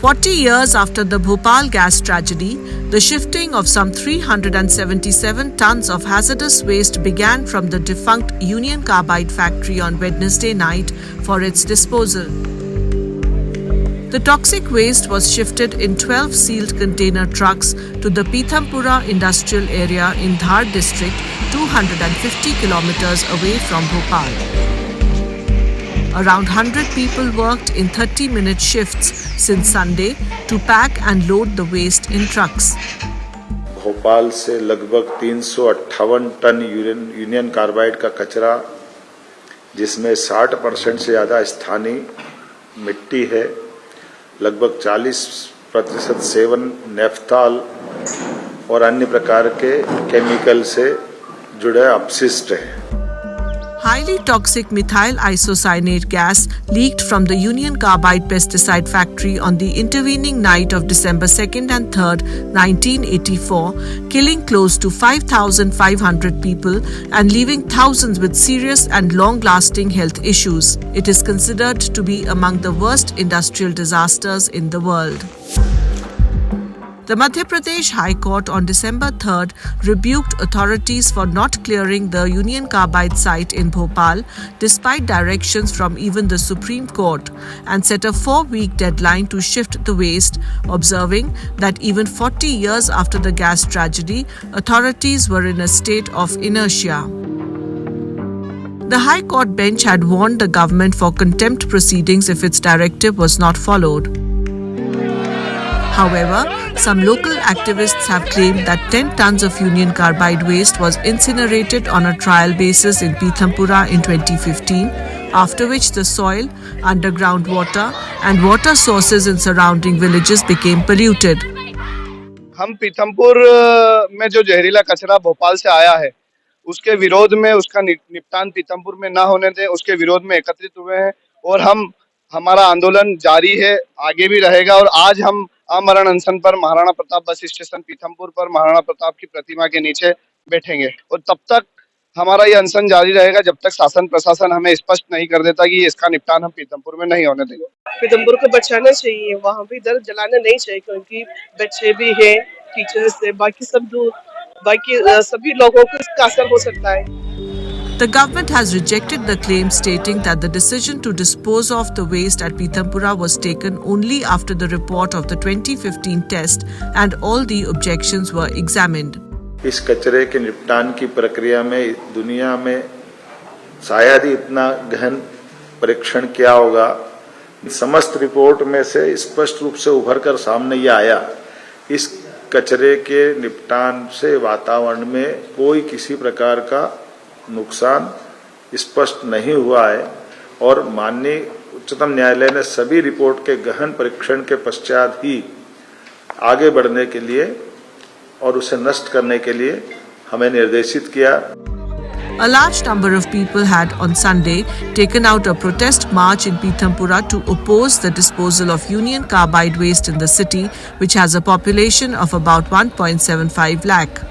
40 years after the Bhopal gas tragedy, the shifting of some 377 tons of hazardous waste began from the defunct Union Carbide Factory on Wednesday night for its disposal. The toxic waste was shifted in 12 sealed container trucks to the Pithampur industrial area in Dhar district, 250 kilometers away from Bhopal. Around 100 people worked in 30-minute shifts since Sunday to pack and load the waste in trucks. Bhopal से लगभग 358 ton union carbide का कचरा, जिसमें 60% से ज़्यादा स्थानीय मिट्टी है, लगभग 40% सेवन नेफ्थॉल और अन्य प्रकार के केमिकल से जुड़े अपशिष्ट हैं. Highly toxic methyl isocyanate gas leaked from the Union Carbide Pesticide Factory on the intervening night of December 2nd and 3rd, 1984, killing close to 5,500 people and leaving thousands with serious and long-lasting health issues. It is considered to be among the worst industrial disasters in the world. The Madhya Pradesh High Court on December 3rd rebuked authorities for not clearing the Union Carbide site in Bhopal despite directions from even the Supreme Court, and set a 4-week deadline to shift the waste, observing that even 40 years after the gas tragedy, authorities were in a state of inertia. The High Court bench had warned the government for contempt proceedings if its directive was not followed. However, some local activists have claimed that 10 tons of Union Carbide waste was incinerated on a trial basis in Pithampur in 2015, after which the soil, underground water and water sources in surrounding villages became polluted. हम पीथमपुर में जो जहरीला कचरा भोपाल से आया है, उसके विरोध में, उसका निपटान पीथमपुर में ना होने दें, उसके विरोध में एकत्रित हुए हैं और हमारा आंदोलन जारी है, आगे भी रहेगा. और आज हम आमरण अनशन पर महाराणा प्रताप बस स्टेशन पीथमपुर पर महाराणा प्रताप की प्रतिमा के नीचे बैठेंगे और तब तक हमारा ये अनशन जारी रहेगा जब तक शासन प्रशासन हमें स्पष्ट नहीं कर देता कि इसका निपटान हम पीथमपुर में नहीं होने देंगे. पीथमपुर को बचाना चाहिए, वहाँ भी दर जलाना नहीं चाहिए, क्योंकि बच्चे भी हैं, टीचर्स है, बाकी सभी लोगों को इसका असर हो सकता है. The government has rejected the claim, stating that the decision to dispose of the waste at Pithampur was taken only after the report of the 2015 test and all the objections were examined. इस कचरे के निपटान की प्रक्रिया में दुनिया में शायद ही इतना गहन परीक्षण किया होगा. समस्त रिपोर्ट में से स्पष्ट रूप से उभर कर सामने ये आया, इस कचरे के निपटान से वातावरण में कोई किसी प्रकार का नुकसान स्पष्ट नहीं हुआ है और माननीय उच्चतम न्यायालय ने सभी रिपोर्ट के गहन परीक्षण के पश्चात ही आगे बढ़ने के लिए और उसे नष्ट करने के लिए हमें निर्देशित किया. A large number of people had on Sunday taken out a protest march in Pithampur to oppose the disposal of Union Carbide waste in the city, which has a population of about 1.75 lakh.